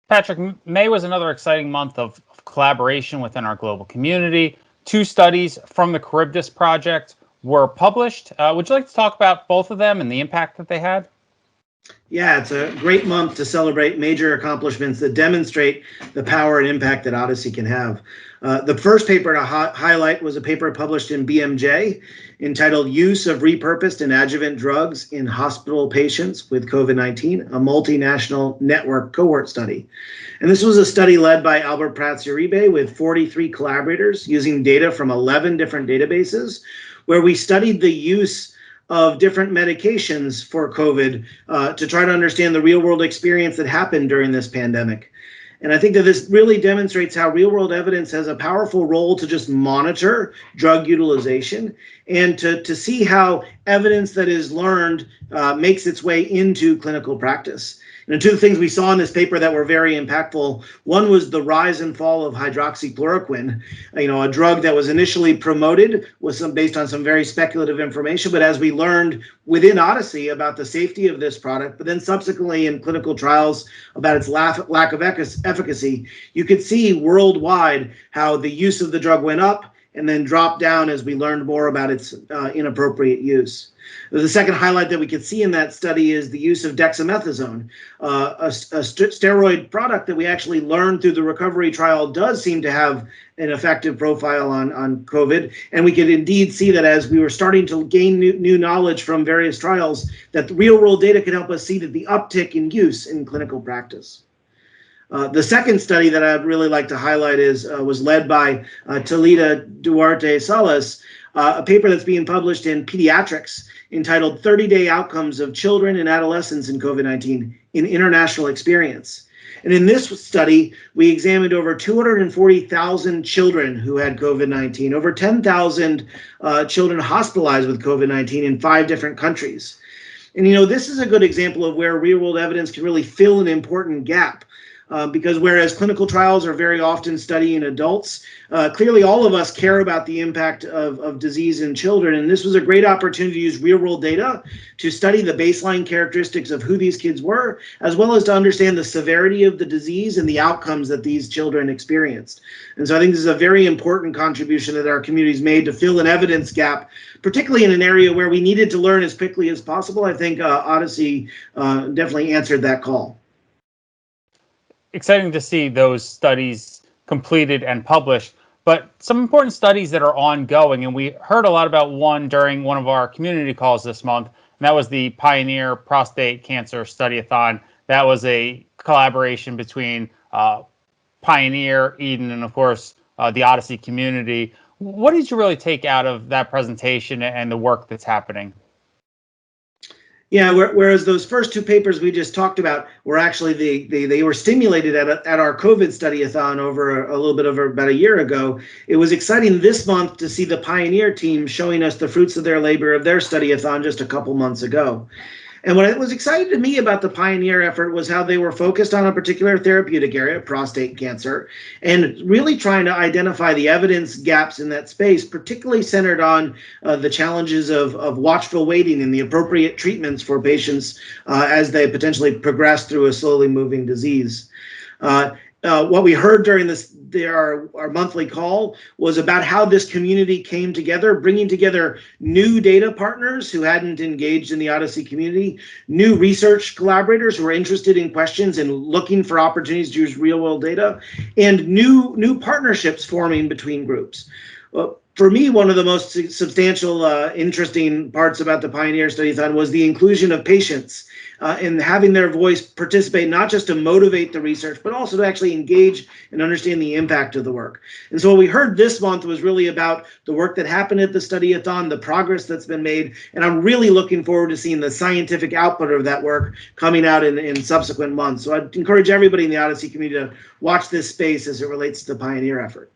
Patrick, May was another exciting month of collaboration within our global community. Two studies from the Charybdis project were published. Would you like to talk about both of them and the impact that they had? Yeah, it's a great month to celebrate major accomplishments that demonstrate the power and impact that Odyssey can have. The first paper to highlight was a paper published in BMJ entitled Use of Repurposed and Adjuvant Drugs in Hospital Patients with COVID-19, a multinational network cohort study. And this was a study led by Albert Prats Uribe with 43 collaborators using data from 11 different databases, where we studied the use of different medications for COVID to try to understand the real world experience that happened during this pandemic. And I think that this really demonstrates how real world evidence has a powerful role to just monitor drug utilization and to see how evidence that is learned makes its way into clinical practice. And two of the things we saw in this paper that were very impactful, one was the rise and fall of hydroxychloroquine, a drug that was initially promoted based on some very speculative information, but as we learned within Odyssey about the safety of this product, but then subsequently in clinical trials about its lack of efficacy, you could see worldwide how the use of the drug went up and then dropped down as we learned more about its inappropriate use. The second highlight that we could see in that study is the use of dexamethasone, a steroid product that we actually learned through the recovery trial does seem to have an effective profile on COVID. And we could indeed see that as we were starting to gain new knowledge from various trials, that the real world data could help us see that the uptick in use in clinical practice. The second study that I'd really like to highlight was led by Talita Duarte Salas, a paper that's being published in Pediatrics entitled 30-Day Outcomes of Children and Adolescents in COVID-19 in International Experience. And in this study, we examined over 240,000 children who had COVID-19, over 10,000 children hospitalized with COVID-19 in 5 different countries. And this is a good example of where real-world evidence can really fill an important gap. Because whereas clinical trials are very often studying adults, clearly all of us care about the impact of disease in children. And this was a great opportunity to use real world data to study the baseline characteristics of who these kids were, as well as to understand the severity of the disease and the outcomes that these children experienced. And so I think this is a very important contribution that our community's made to fill an evidence gap, particularly in an area where we needed to learn as quickly as possible. I think Odyssey definitely answered that call. Exciting to see those studies completed and published, but some important studies that are ongoing. And we heard a lot about one during one of our community calls this month, and that was the PIONEER Prostate Cancer study-a-thon. That was a collaboration between PIONEER, Eden, and of course, the Odyssey community. What did you really take out of that presentation and the work that's happening? Yeah, whereas those first 2 papers we just talked about were actually they were stimulated at our COVID study-a-thon over a little bit over about a year ago. It was exciting this month to see the PIONEER team showing us the fruits of their labor of their study-a-thon just a couple months ago. And what was exciting to me about the PIONEER effort was how they were focused on a particular therapeutic area, prostate cancer, and really trying to identify the evidence gaps in that space, particularly centered on the challenges of watchful waiting and the appropriate treatments for patients as they potentially progress through a slowly moving disease. What we heard during our monthly call was about how this community came together, bringing together new data partners who hadn't engaged in the Odyssey community, new research collaborators who are interested in questions and looking for opportunities to use real world data, and new partnerships forming between groups. For me, one of the most substantial, interesting parts about the PIONEER study-a-thon was the inclusion of patients and having their voice participate, not just to motivate the research, but also to actually engage and understand the impact of the work. And so what we heard this month was really about the work that happened at the study-a-thon, the progress that's been made, and I'm really looking forward to seeing the scientific output of that work coming out in subsequent months. So I'd encourage everybody in the Odyssey community to watch this space as it relates to the PIONEER effort.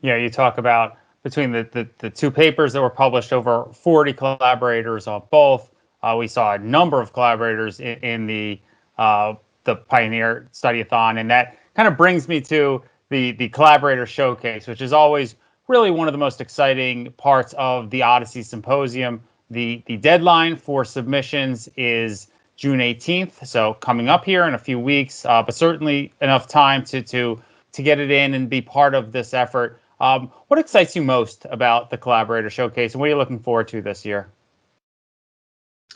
Yeah, you talk about between the 2 papers that were published, over 40 collaborators on both. We saw a number of collaborators in the PIONEER study-a-thon, and that kind of brings me to the Collaborator Showcase, which is always really one of the most exciting parts of the Odyssey Symposium. The deadline for submissions is June 18th. So coming up here in a few weeks, but certainly enough time to get it in and be part of this effort. What excites you most about the Collaborator Showcase, and what are you looking forward to this year?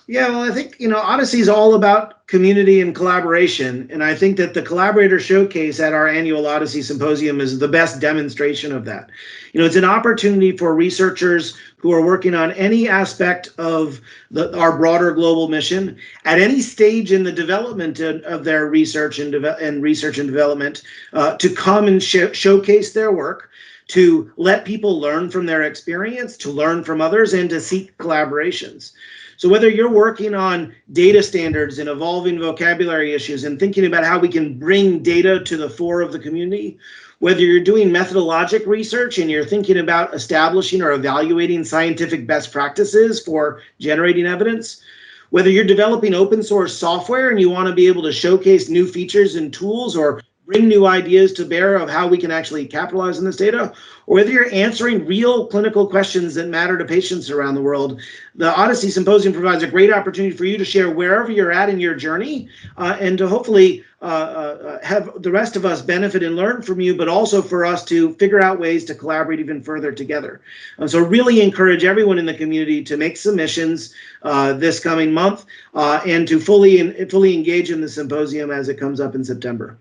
Yeah, well, I think, Odyssey is all about community and collaboration. And I think that the Collaborator Showcase at our annual Odyssey Symposium is the best demonstration of that. It's an opportunity for researchers who are working on any aspect of our broader global mission at any stage in the development of their research and development to come and showcase their work, to let people learn from their experience, to learn from others, and to seek collaborations. So whether you're working on data standards and evolving vocabulary issues and thinking about how we can bring data to the fore of the community, whether you're doing methodologic research and you're thinking about establishing or evaluating scientific best practices for generating evidence, whether you're developing open source software and you want to be able to showcase new features and tools or bring new ideas to bear of how we can actually capitalize on this data, or whether you're answering real clinical questions that matter to patients around the world, the Odyssey Symposium provides a great opportunity for you to share wherever you're at in your journey and to hopefully have the rest of us benefit and learn from you, but also for us to figure out ways to collaborate even further together. And so really encourage everyone in the community to make submissions this coming month and to fully engage in the symposium as it comes up in September.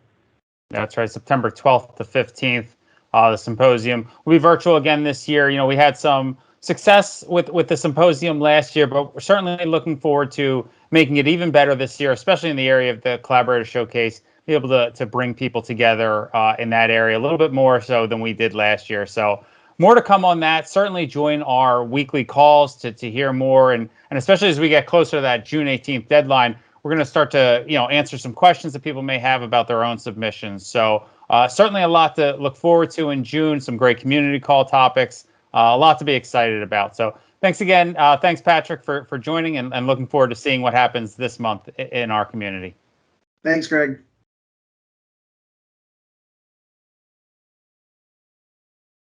That's right, September 12th to 15th, the symposium will be virtual again this year. We had some success with the symposium last year, but we're certainly looking forward to making it even better this year, especially in the area of the Collaborator Showcase, be able to bring people together in that area a little bit more so than we did last year. So more to come on that. Certainly join our weekly calls to hear more, and especially as we get closer to that June 18th deadline, we're going to start to answer some questions that people may have about their own submissions. So certainly a lot to look forward to in June, some great community call topics, a lot to be excited about. So thanks again. Thanks, Patrick, for joining and looking forward to seeing what happens this month in our community. Thanks, Craig.